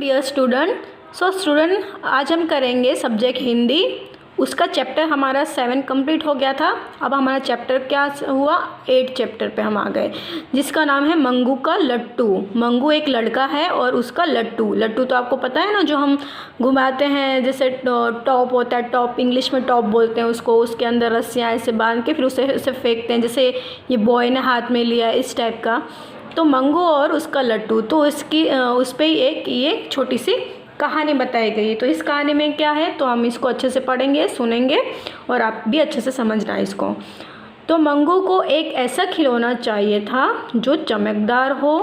Dear student, आज हम करेंगे सब्जेक्ट हिंदी। उसका चैप्टर हमारा 7 कंप्लीट हो गया था। अब हमारा चैप्टर क्या हुआ, 8 चैप्टर पे हम आ गए, जिसका नाम है मंगू का लट्टू। मंगू एक लड़का है और उसका लट्टू। लट्टू तो आपको पता है ना, जो हम घुमाते हैं, जैसे टॉप होता है, टॉप इंग्लिश में टॉप बोलते हैं उसको। उसके अंदर रस्सियाँ ऐसे बांध के फिर उसे फेंकते हैं, जैसे ये बॉय ने हाथ में लिया, इस टाइप का। तो मंगू और उसका लट्टू, तो उस पर एक ये छोटी सी कहानी बताई गई। तो इस कहानी में क्या है, तो हम इसको अच्छे से पढ़ेंगे, सुनेंगे और आप भी अच्छे से समझना इसको। तो मंगू को एक ऐसा खिलौना चाहिए था जो चमकदार हो,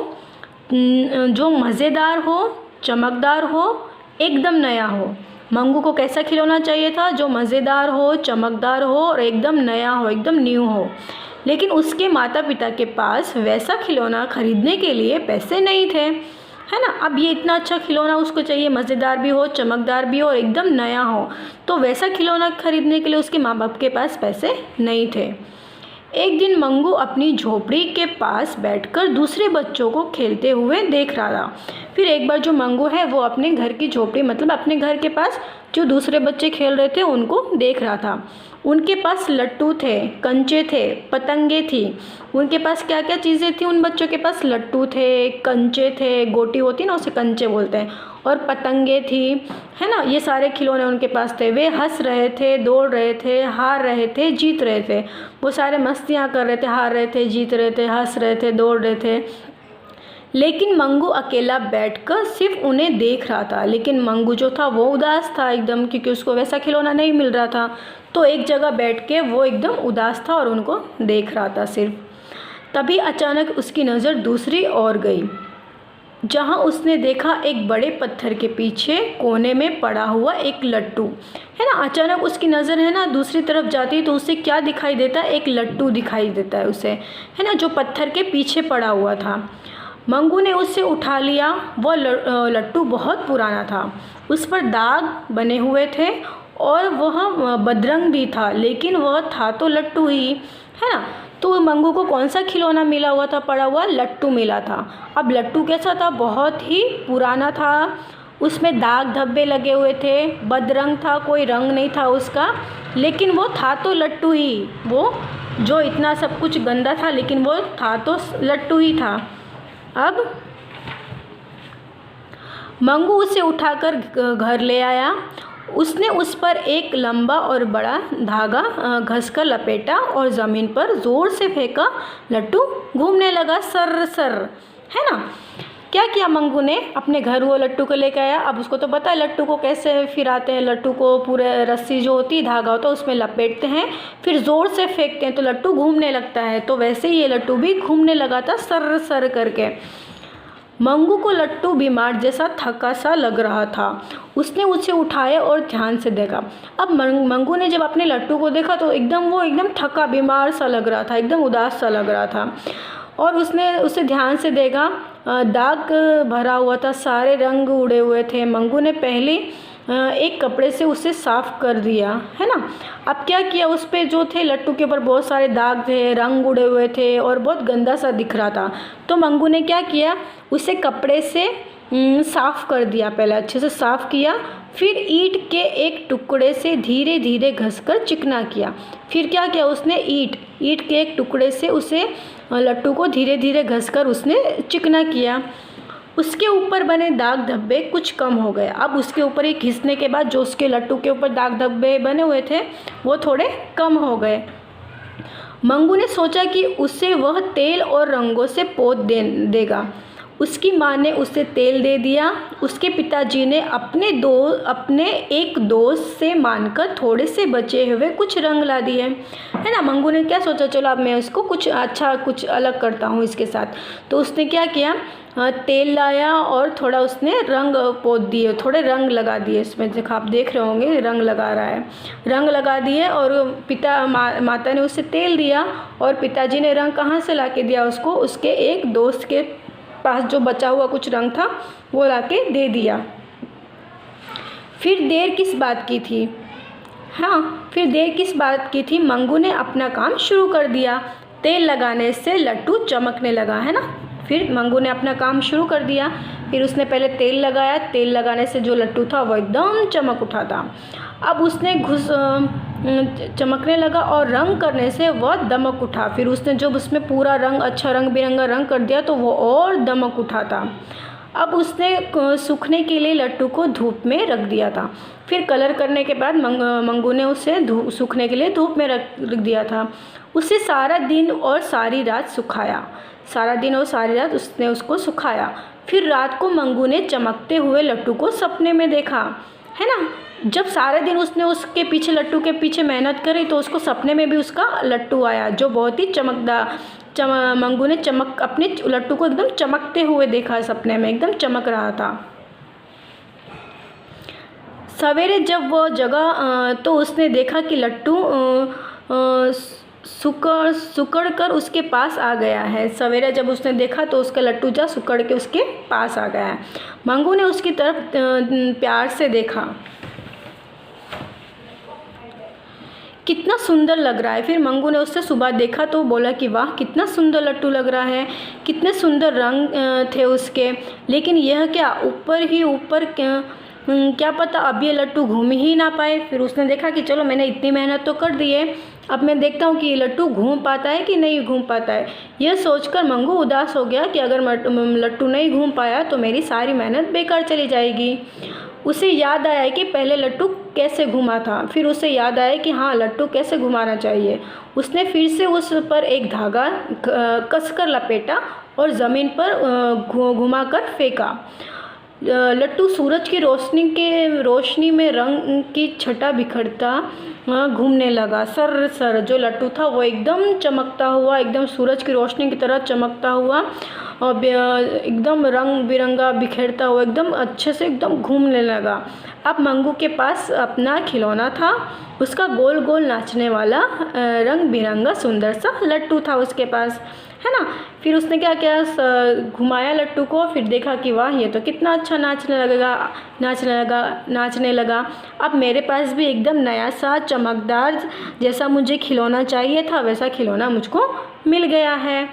जो मज़ेदार हो, चमकदार हो, एकदम नया हो। मंगू को कैसा खिलौना चाहिए था, जो मज़ेदार हो, चमकदार हो और एकदम नया हो, एकदम न्यू हो। लेकिन उसके माता पिता के पास वैसा खिलौना खरीदने के लिए पैसे नहीं थे, है ना। अब ये इतना अच्छा खिलौना उसको चाहिए, मज़ेदार भी हो, चमकदार भी हो और एकदम नया हो। तो वैसा खिलौना खरीदने के लिए उसके माँ बाप के पास पैसे नहीं थे। एक दिन मंगू अपनी झोपड़ी के पास बैठकर दूसरे बच्चों को खेलते हुए देख रहा था। फिर एक बार जो मंगू है वो अपने घर की झोपड़ी, मतलब अपने घर के पास जो दूसरे बच्चे खेल रहे थे उनको देख रहा था। उनके पास लट्टू थे, कंचे थे, पतंगे थी। उनके पास क्या क्या चीज़ें थी उन बच्चों के पास, लट्टू थे, कंचे थे, गोटी होती ना उसे कंचे बोलते हैं, और पतंगे थी, है ना। ये सारे खिलौने उनके पास थे। वे हंस रहे थे, दौड़ रहे थे, हार रहे थे, जीत रहे थे। वो सारे मस्तियाँ कर रहे थे, हार रहे थे, जीत रहे थे, हंस रहे थे, दौड़ रहे थे। लेकिन मंगू अकेला बैठकर सिर्फ उन्हें देख रहा था। लेकिन मंगू जो था वो उदास था एकदम, क्योंकि उसको वैसा खिलौना नहीं मिल रहा था। तो एक जगह बैठ के वो एकदम उदास था और उनको देख रहा था सिर्फ। तभी अचानक उसकी नज़र दूसरी ओर गई, जहाँ उसने देखा एक बड़े पत्थर के पीछे कोने में पड़ा हुआ एक लट्टू, है ना। अचानक उसकी नज़र है ना दूसरी तरफ जाती है, तो उसे क्या दिखाई देता है, एक लट्टू दिखाई देता है उसे, है ना, जो पत्थर के पीछे पड़ा हुआ था। मंगू ने उसे उठा लिया। वह लट्टू बहुत पुराना था, उस पर दाग बने हुए थे और वह बदरंग भी था, लेकिन वह था तो लट्टू ही, है ना। तो मंगू को कौन सा खिलौना मिला हुआ था, पड़ा हुआ लट्टू मिला था। अब लट्टू कैसा था, बहुत ही पुराना था, उसमें दाग धब्बे लगे हुए थे, बदरंग था, कोई रंग नहीं था उसका, लेकिन वो था तो लट्टू ही। वो जो इतना सब कुछ गंदा था, लेकिन वो था तो लट्टू ही था। अब मंगू उसे उठाकर घर ले आया। उसने उस पर एक लंबा और बड़ा धागा घसकर लपेटा और ज़मीन पर ज़ोर से फेंका। लट्टू घूमने लगा सर सर, है ना। क्या किया मंगू ने, अपने घर वो लट्टू को लेकर आया। अब उसको तो पता है लट्टू को कैसे फिराते हैं। लट्टू को पूरे रस्सी जो होती है, धागा होता है, उसमें लपेटते हैं, फिर ज़ोर से फेंकते हैं तो लट्टू घूमने लगता है। तो वैसे ही ये लट्टू भी घूमने लगा था सर सर करके। मंगू को लट्टू बीमार जैसा थका सा लग रहा था। उसने उसे उठाया और ध्यान से देखा। अब मंगू ने जब अपने लट्टू को देखा तो वो एकदम थका, बीमार सा लग रहा था, एकदम उदास सा लग रहा था। और उसने उसे ध्यान से देखा, दाग भरा हुआ था, सारे रंग उड़े हुए थे। मंगू ने पहले एक कपड़े से उसे साफ़ कर दिया, है ना। अब क्या किया, उस पे जो थे लट्टू के ऊपर बहुत सारे दाग थे, रंग उड़े हुए थे और बहुत गंदा सा दिख रहा था। तो मंगू ने क्या किया, उसे कपड़े से साफ़ कर दिया, पहले अच्छे से साफ़ किया, फिर ईंट के एक टुकड़े से धीरे धीरे घसकर चिकना किया। फिर क्या किया उसने, ईंट के एक टुकड़े से उसे लट्टू को धीरे धीरे घसकर उसने चिकना किया। उसके ऊपर बने दाग धब्बे कुछ कम हो गए। अब उसके ऊपर ही घिसने के बाद जो उसके लट्टू के ऊपर दाग धब्बे बने हुए थे वो थोड़े कम हो गए। मंगू ने सोचा कि उसे वह तेल और रंगों से पोत देगा। उसकी माँ ने उसे तेल दे दिया। उसके पिताजी ने अपने एक दोस्त से मानकर थोड़े से बचे हुए कुछ रंग ला दिए, है ना। मंगू ने क्या सोचा, चलो अब मैं इसको कुछ अच्छा, कुछ अलग करता हूँ इसके साथ। तो उसने क्या किया, तेल लाया और थोड़ा उसने रंग पोत दिए, थोड़े रंग लगा दिए। इसमें देखो, आप देख रहे होंगे रंग लगा रहा है, रंग लगा दिए। और माता ने उसे तेल दिया और पिताजी ने रंग कहाँ से ला के दिया उसको, उसके एक दोस्त के पास जो बचा हुआ कुछ रंग था वो लाके दे दिया। फिर देर किस बात की थी, फिर देर किस बात की थी, मंगू ने अपना काम शुरू कर दिया। तेल लगाने से लट्टू चमकने लगा, है ना। फिर मंगू ने अपना काम शुरू कर दिया। फिर उसने पहले तेल लगाया, तेल लगाने से जो लट्टू था वो एकदम चमक उठा था। अब उसने चमकने लगा और रंग करने से वह दमक उठा। फिर उसने जब उसमें पूरा रंग, अच्छा रंग बिरंगा रंग कर दिया तो वो और दमक उठा था। अब उसने सूखने के लिए लट्टू को धूप में रख दिया था। फिर कलर करने के बाद मंगू ने उसे सूखने के लिए धूप में रख दिया था। उसे सारा दिन और सारी रात सुखाया, सारा दिन और सारी रात उसने उसको सुखाया। फिर रात को मंगू ने चमकते हुए लट्टू को सपने में देखा, है ना। जब सारे दिन उसने उसके पीछे, लट्टू के पीछे मेहनत करी तो उसको सपने में भी उसका लट्टू आया जो बहुत ही चमकदार। मंगू ने अपने लट्टू को एकदम चमकते हुए देखा, सपने में एकदम चमक रहा था। सवेरे जब वो जगा तो उसने देखा कि लट्टू सुकड़ कर उसके पास आ गया है। सवेरे जब उसने देखा तो उसका लट्टू जा सुकड़ के उसके पास आ गया है। मंगू ने उसकी तरफ प्यार से देखा, कितना सुंदर लग रहा है। फिर मंगू ने उससे सुबह देखा तो बोला कि वाह कितना सुंदर लट्टू लग रहा है, कितने सुंदर रंग थे उसके। लेकिन यह क्या, ऊपर ही ऊपर क्या पता अब ये लट्टू घूम ही ना पाए। फिर उसने देखा कि चलो मैंने इतनी मेहनत तो कर दी है, अब मैं देखता हूँ कि ये लट्टू घूम पाता है कि नहीं घूम पाता है। यह सोचकर मंगू उदास हो गया कि अगर लट्टू नहीं घूम पाया तो मेरी सारी मेहनत बेकार चली जाएगी। उसे याद आया कि पहले लट्टू कैसे घुमा था। फिर उसे याद आया कि हाँ, लट्टू कैसे घुमाना चाहिए। उसने फिर से उस पर एक धागा कसकर लपेटा और ज़मीन पर घुमाकर फेंका। लट्टू सूरज की रोशनी में रंग की छटा बिखरता घूमने लगा। सर जो लट्टू था वो एकदम चमकता हुआ, एकदम सूरज की रोशनी की तरह चमकता हुआ और एकदम रंग बिरंगा बिखेरता हुआ एकदम अच्छे से एकदम घूमने लगा। अब मंगू के पास अपना खिलौना था, उसका गोल गोल नाचने वाला रंग बिरंगा सुंदर सा लट्टू था उसके पास, है ना। फिर उसने क्या किया, घुमाया लट्टू को। फिर देखा कि वाह ये तो कितना अच्छा नाचने लगा। अब मेरे पास भी एकदम नया सा चमकदार जैसा मुझे खिलौना चाहिए था वैसा खिलौना मुझको मिल गया है।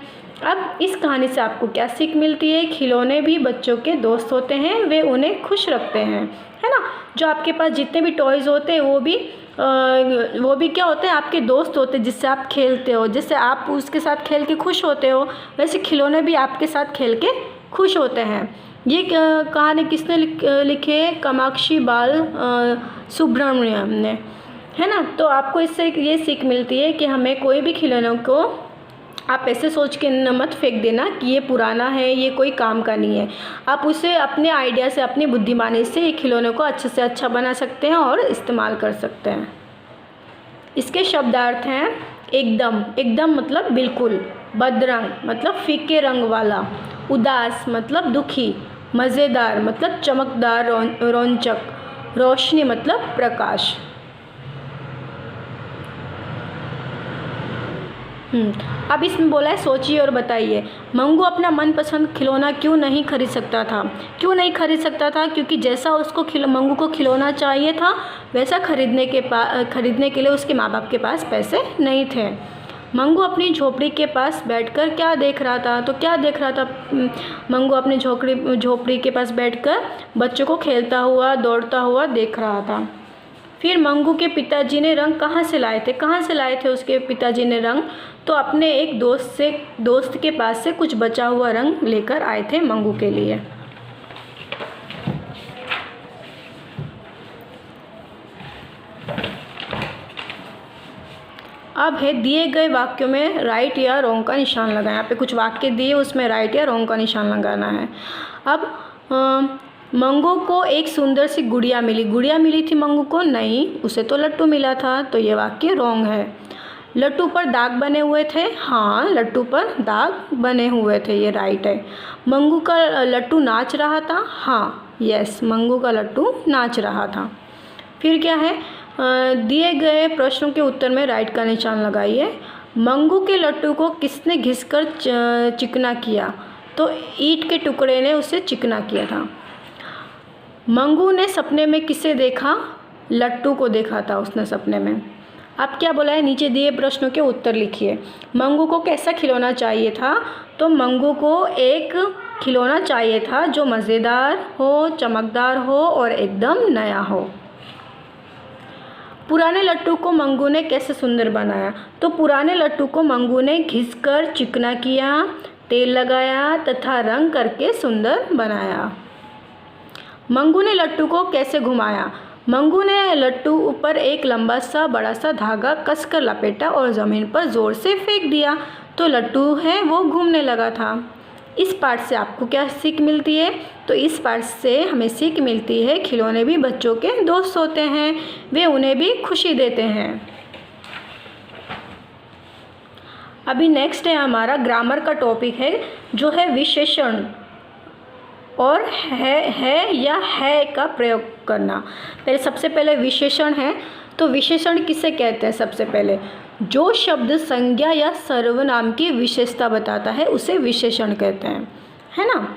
अब इस कहानी से आपको क्या सीख मिलती है? खिलौने भी बच्चों के दोस्त होते हैं, वे उन्हें खुश रखते हैं, है ना। जो आपके पास जितने भी टॉयज़ होते हैं वो भी क्या होते हैं, आपके दोस्त होते हैं जिससे आप खेलते हो, जिससे आप उसके साथ खेल के खुश होते हो। वैसे खिलौने भी आपके साथ खेल के खुश होते हैं। ये कहानी किसने लिखी है? कामाक्षी बाल सुब्रमण्यम ने, है ना। तो आपको इससे ये सीख मिलती है कि हमें कोई भी खिलौनों को आप ऐसे सोच के मत फेंक देना कि ये पुराना है, ये कोई काम का नहीं है। आप उसे अपने आइडिया से, अपनी बुद्धिमानी से ये खिलौनों को अच्छे से अच्छा बना सकते हैं और इस्तेमाल कर सकते हैं। इसके शब्दार्थ हैं एकदम मतलब बिल्कुल, बदरंग मतलब फीके रंग वाला, उदास मतलब दुखी, मज़ेदार मतलब चमकदार रोचक, रोशनी मतलब प्रकाश। अब इसमें बोला है सोचिए और बताइए। मंगू अपना मनपसंद खिलौना क्यों नहीं खरीद सकता था? क्योंकि जैसा उसको मंगू को खिलौना चाहिए था वैसा खरीदने के लिए उसके माँ बाप के पास पैसे नहीं थे। मंगू अपनी झोपड़ी के पास बैठकर क्या देख रहा था? मंगू अपनी झोपड़ी के पास बैठकर बच्चों को खेलता हुआ, दौड़ता हुआ देख रहा था। फिर मंगू के पिताजी ने रंग कहाँ से लाए थे उसके पिताजी ने रंग? तो अपने एक दोस्त के पास से कुछ बचा हुआ रंग लेकर आए थे मंगू के लिए। अब है दिए गए वाक्यों में राइट या रॉन्ग का निशान लगाएं। यहाँ पे कुछ वाक्य दिए, उसमें राइट या रॉन्ग का निशान लगाना है। अब मंगू को एक सुंदर सी गुड़िया मिली थी मंगू को? नहीं, उसे तो लट्टू मिला था, तो ये वाक्य रॉन्ग है। लट्टू पर दाग बने हुए थे? हाँ, लट्टू पर दाग बने हुए थे, ये राइट है। मंगू का लट्टू नाच रहा था? हाँ, यस, मंगू का लट्टू नाच रहा था। फिर क्या है, दिए गए प्रश्नों के उत्तर में राइट का निशान लगाइए। मंगू के लट्टू को किसने घिसकर चिकना किया? तो ईंट के टुकड़े ने उसे चिकना किया था। मंगू ने सपने में किसे देखा? लट्टू को देखा था उसने सपने में। अब क्या बोला है, नीचे दिए प्रश्नों के उत्तर लिखिए। मंगू को कैसा खिलौना चाहिए था? तो मंगू को एक खिलौना चाहिए था जो मज़ेदार हो, चमकदार हो और एकदम नया हो। पुराने लट्टू को मंगू ने कैसे सुंदर बनाया? तो पुराने लट्टू को मंगू ने घिसकर चिकना किया, तेल लगाया तथा रंग करके सुंदर बनाया। मंगू ने लट्टू को कैसे घुमाया? मंगू ने लट्टू पर एक लंबा सा बड़ा सा धागा कसकर लपेटा और ज़मीन पर ज़ोर से फेंक दिया तो लट्टू है वो घूमने लगा था। इस पाठ से आपको क्या सीख मिलती है? तो इस पाठ से हमें सीख मिलती है खिलौने भी बच्चों के दोस्त होते हैं, वे उन्हें भी खुशी देते हैं। अभी नेक्स्ट है हमारा ग्रामर का टॉपिक है जो है विशेषण और है या है का प्रयोग करना। सबसे पहले विशेषण है, तो विशेषण किसे कहते हैं? सबसे पहले जो शब्द संज्ञा या सर्वनाम की विशेषता बताता है उसे विशेषण कहते हैं, है ना।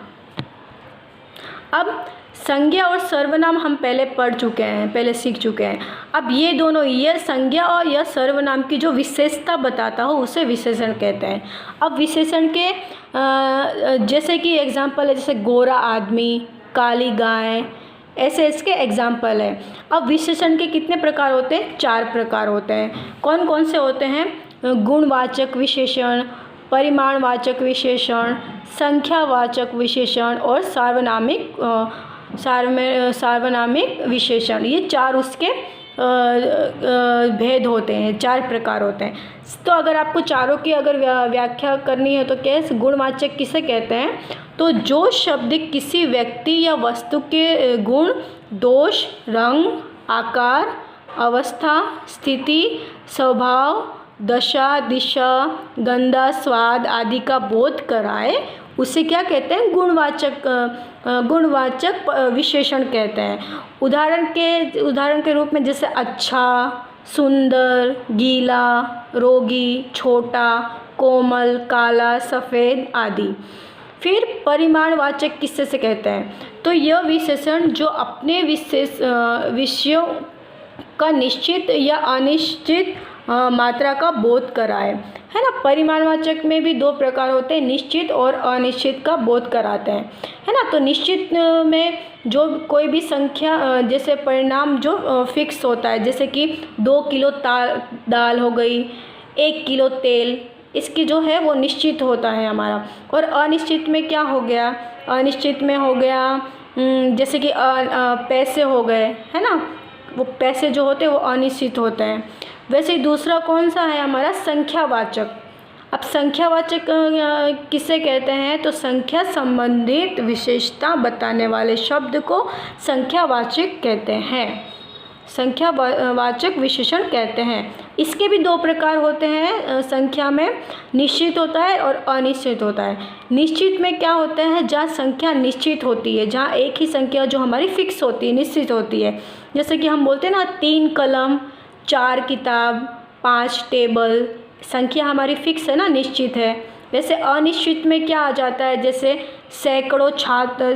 अब संज्ञा और सर्वनाम हम पहले पढ़ चुके हैं, पहले सीख चुके हैं। अब ये दोनों, यह संज्ञा और यह सर्वनाम की जो विशेषता बताता हो उसे विशेषण कहते हैं। अब विशेषण के जैसे कि एग्जाम्पल है, जैसे गोरा आदमी, काली गाय, ऐसे इसके एग्जाम्पल है। अब विशेषण के कितने प्रकार होते हैं? 4 प्रकार होते हैं। कौन कौन से होते हैं? गुणवाचक विशेषण, परिमाणवाचक विशेषण, संख्यावाचक विशेषण और सार्वनामिक विशेषण। ये 4 उसके भेद होते हैं, 4 प्रकार होते हैं। तो अगर आपको चारों की अगर व्याख्या करनी है तो कैसे? गुणवाचक किसे कहते हैं? तो जो शब्द किसी व्यक्ति या वस्तु के गुण, दोष, रंग, आकार, अवस्था, स्थिति, स्वभाव, दशा, दिशा, गंधा, स्वाद आदि का बोध कराए उसे क्या कहते हैं? गुणवाचक विशेषण कहते हैं। उदाहरण के रूप में जैसे अच्छा, सुंदर, गीला, रोगी, छोटा, कोमल, काला, सफ़ेद आदि। फिर परिमाणवाचक किससे से कहते हैं? तो यह विशेषण जो अपने विषयों का निश्चित या अनिश्चित मात्रा का बोध कराए, है ना। परिमाणवाचक में भी 2 प्रकार होते हैं, निश्चित और अनिश्चित का बोध कराते हैं, है ना। तो निश्चित में जो कोई भी संख्या, जैसे परिणाम जो फिक्स होता है, जैसे कि 2 किलो दाल हो गई, 1 किलो तेल, इसकी जो है वो निश्चित होता है हमारा। और अनिश्चित में क्या हो गया? अनिश्चित में हो गया जैसे कि पैसे हो गए, है ना। वो पैसे जो होते हैं वो अनिश्चित होते हैं। वैसे ही दूसरा कौन सा है हमारा? संख्यावाचक। अब संख्यावाचक किसे कहते हैं? तो संख्या संबंधित विशेषता बताने वाले शब्द को संख्यावाचक कहते हैं, संख्यावाचक विशेषण कहते हैं। इसके भी 2 प्रकार होते हैं संख्या में, निश्चित होता है और अनिश्चित होता है। निश्चित में क्या होता है? जहाँ संख्या निश्चित होती है, जहाँ एक ही संख्या जो हमारी फिक्स होती है, निश्चित होती है। जैसे कि हम बोलते हैं ना 3 कलम, 4 किताब, 5 टेबल, संख्या हमारी फिक्स है ना, निश्चित है। वैसे अनिश्चित में क्या आ जाता है? जैसे सैकड़ों छात्र,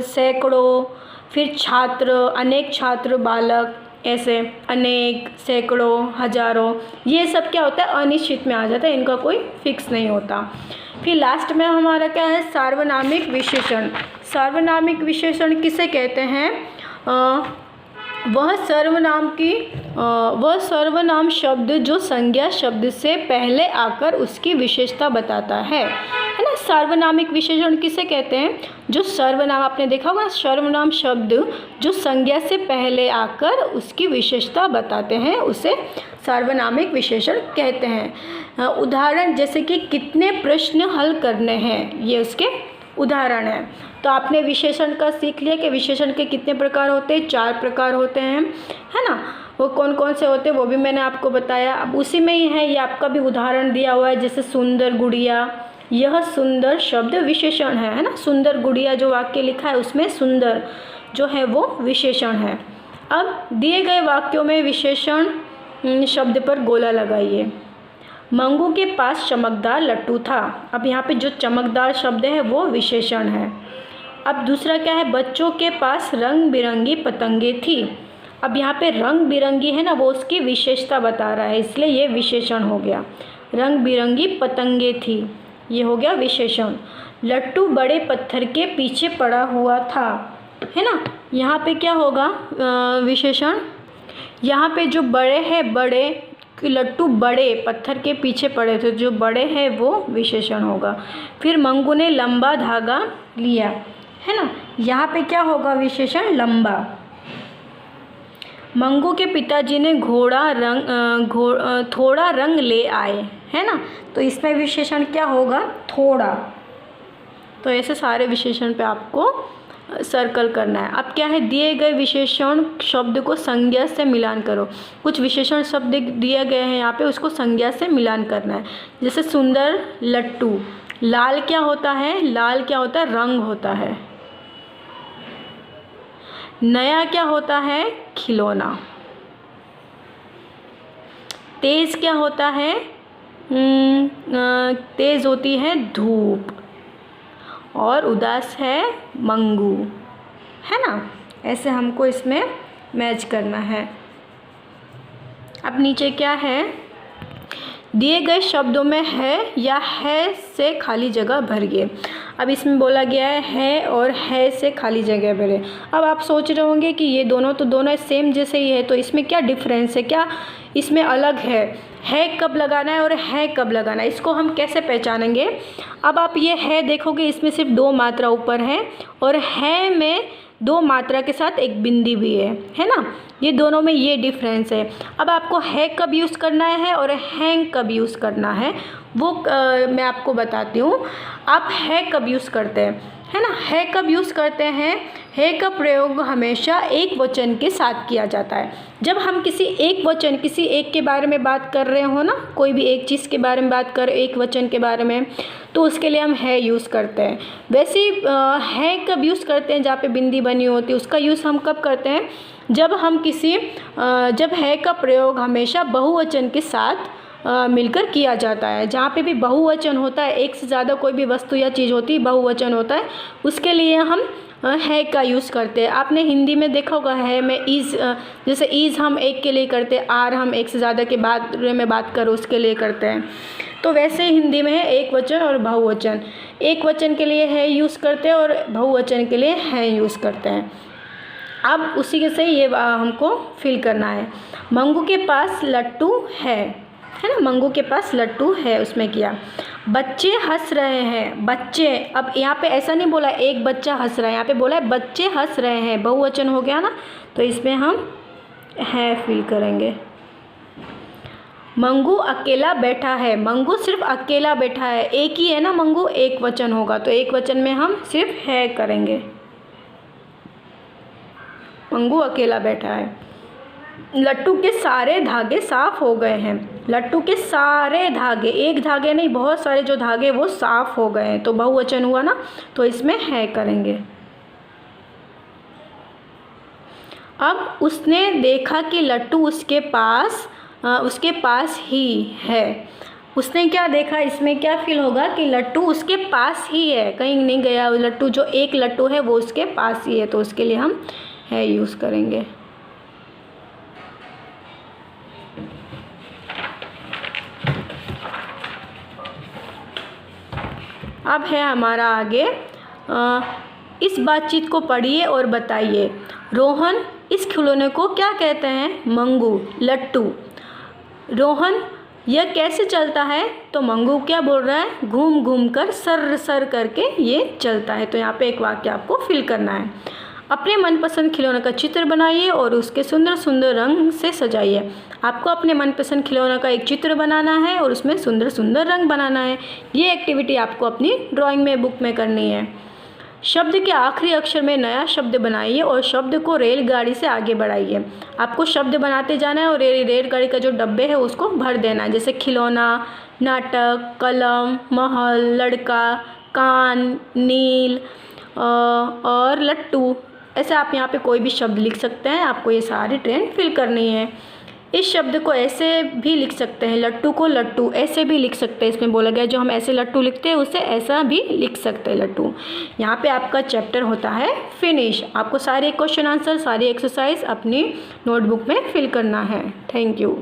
फिर छात्र, अनेक छात्र, बालक, ऐसे अनेक, सैकड़ों, हजारों, ये सब क्या होता है? अनिश्चित में आ जाता है, इनका कोई फिक्स नहीं होता। फिर लास्ट में हमारा क्या है? सार्वनामिक विशेषण। सार्वनामिक विशेषण किसे कहते हैं? वह सर्वनाम शब्द जो संज्ञा शब्द से पहले आकर उसकी विशेषता बताता है ना। सार्वनामिक विशेषण किसे कहते हैं? जो सर्वनाम, आपने देखा होगा सर्वनाम शब्द जो संज्ञा से पहले आकर उसकी विशेषता बताते हैं उसे सार्वनामिक विशेषण कहते हैं। उदाहरण जैसे कि कितने प्रश्न हल करने हैं, ये उसके उदाहरण है। तो आपने विशेषण का सीख लिया कि विशेषण के कितने प्रकार होते हैं? 4 प्रकार होते हैं, है ना। वो कौन कौन से होते हैं वो भी मैंने आपको बताया। अब उसी में ही है, ये आपका भी उदाहरण दिया हुआ है, जैसे सुंदर गुड़िया, यह सुंदर शब्द विशेषण है ना। सुंदर गुड़िया जो वाक्य लिखा है उसमें सुंदर जो है वो विशेषण है। अब दिए गए वाक्यों में विशेषण शब्द पर गोला लगाइए। मंगू के पास चमकदार लट्टू था। अब यहाँ पे जो चमकदार शब्द है वो विशेषण है। अब दूसरा क्या है? बच्चों के पास रंग बिरंगी पतंगे थी। अब यहाँ पे रंग बिरंगी है ना, वो उसकी विशेषता बता रहा है, इसलिए ये विशेषण हो गया। रंग बिरंगी पतंगे थी, ये हो गया विशेषण। लट्टू बड़े पत्थर के पीछे पड़ा हुआ था, है ना। यहाँ पे क्या होगा विशेषण, यहाँ पे जो बड़े हैं, बड़े लट्टू बड़े पत्थर के पीछे पड़े थे, जो बड़े हैं वो विशेषण होगा। फिर मंगू ने लंबा धागा लिया, है ना। यहाँ पे क्या होगा विशेषण, लंबा। मंगू के पिताजी ने थोड़ा रंग ले आए, है ना। तो इसमें विशेषण क्या होगा, थोड़ा। तो ऐसे सारे विशेषण पे आपको सर्कल करना है। अब क्या है, दिए गए विशेषण शब्द को संज्ञा से मिलान करो। कुछ विशेषण शब्द दिए गए हैं यहाँ पे, उसको संज्ञा से मिलान करना है। जैसे सुंदर, लट्टू। लाल क्या होता है, लाल क्या होता है, रंग होता है। नया क्या होता है, खिलौना। तेज क्या होता है, तेज होती है धूप। और उदास है मंगू, है ना। ऐसे हमको इसमें मैच करना है। अब नीचे क्या है, दिए गए शब्दों में है या है से खाली जगह भरिए। अब इसमें बोला गया है और है से खाली जगह भरे। अब आप सोच रहे होंगे कि ये दोनों तो दोनों सेम जैसे ही है, तो इसमें क्या डिफरेंस है, क्या इसमें अलग है कब लगाना है और है कब लगाना है, इसको हम कैसे पहचानेंगे। अब आप ये है देखोगे, इसमें सिर्फ 2 मात्रा ऊपर है और है में 2 मात्रा के साथ एक बिंदी भी है ना। ये दोनों में ये डिफरेंस है। अब आपको है कब यूज़ करना है और हैं कब यूज़ करना है वो मैं आपको बताती हूँ। आप है कब यूज़ करते हैं, है ना। है कब यूज़ करते हैं, है का प्रयोग हमेशा एक वचन के साथ किया जाता है। जब हम किसी एक वचन, किसी एक के बारे में बात कर रहे हो ना, कोई भी एक चीज़ के बारे में बात कर, एक वचन के बारे में, तो उसके लिए हम है यूज़ करते हैं। वैसे है कब यूज़ करते हैं, जहाँ पे बिंदी बनी होती है उसका यूज़ हम कब करते हैं, जब हम किसी जब है का प्रयोग हमेशा बहुवचन के साथ मिलकर किया जाता है। जहाँ पे भी बहुवचन होता है, एक से ज़्यादा कोई भी वस्तु या चीज़ होती है, बहुवचन होता है, उसके लिए हम है का यूज़ करते हैं। आपने हिंदी में देखा होगा है में इज़, जैसे इज़ हम एक के लिए करते हैं, आर हम एक से ज़्यादा के बारे में बात करो उसके लिए करते हैं। तो वैसे हिंदी में है एक वचन और बहुवचन। एक वचन के लिए है यूज़ करते हैं और बहुवचन के लिए है यूज़ करते हैं। अब उसी के से ये हमको फिल करना है। मंगू के पास लट्टू है ना, मंगू के पास लट्टू है, उसमें किया। बच्चे हंस रहे हैं, बच्चे। अब यहाँ पे ऐसा नहीं बोला एक बच्चा हंस रहा है, यहाँ पे बोला है बच्चे हंस रहे हैं, बहुवचन हो गया ना, तो इसमें हम है फिल करेंगे। मंगू अकेला बैठा है, मंगू सिर्फ अकेला बैठा है, एक ही है ना मंगू, एक वचन होगा, तो एक वचन में हम सिर्फ है करेंगे। मंगू अकेला बैठा है। लट्टू के सारे धागे साफ हो गए हैं, लट्टू के सारे धागे, एक धागे नहीं, बहुत सारे जो धागे वो साफ हो गए हैं, तो बहुवचन हुआ ना, तो इसमें है करेंगे। अब उसने देखा कि लट्टू उसके पास ही है। उसने क्या देखा, इसमें क्या फील होगा कि लट्टू उसके पास ही है, कहीं नहीं गया लट्टू, जो एक लट्टू है वो उसके पास ही है, तो उसके लिए हम है यूज़ करेंगे। अब है हमारा आगे, इस बातचीत को पढ़िए और बताइए। रोहन इस खिलौने को क्या कहते हैं, मंगू। लट्टू, रोहन यह कैसे चलता है, तो मंगू क्या बोल रहा है, घूम घूम कर सर सर करके ये चलता है। तो यहाँ पे एक वाक्य आपको फिल करना है। अपने मनपसंद खिलौने का चित्र बनाइए और उसके सुंदर सुंदर रंग से सजाइए। आपको अपने मनपसंद खिलौने का एक चित्र बनाना है और उसमें सुंदर सुंदर रंग बनाना है। ये एक्टिविटी आपको अपनी ड्राइंग में, बुक में करनी है। शब्द के आखिरी अक्षर में नया शब्द बनाइए और शब्द को रेलगाड़ी से आगे बढ़ाइए। आपको शब्द बनाते जाना है और रेलगाड़ी का जो डब्बे है उसको भर देना है। जैसे खिलौना, नाटक, कलम, महल, लड़का, कान, नील और लट्टू। ऐसे आप यहाँ पे कोई भी शब्द लिख सकते हैं। आपको ये सारी ट्रेन फिल करनी है। इस शब्द को ऐसे भी लिख सकते हैं, लट्टू को लट्टू ऐसे भी लिख सकते हैं। इसमें बोला गया जो हम ऐसे लट्टू लिखते हैं उसे ऐसा भी लिख सकते हैं लट्टू। यहाँ पे आपका चैप्टर होता है फिनिश। आपको सारे क्वेश्चन आंसर, सारी एक्सरसाइज अपनी नोटबुक में फिल करना है। Thank you.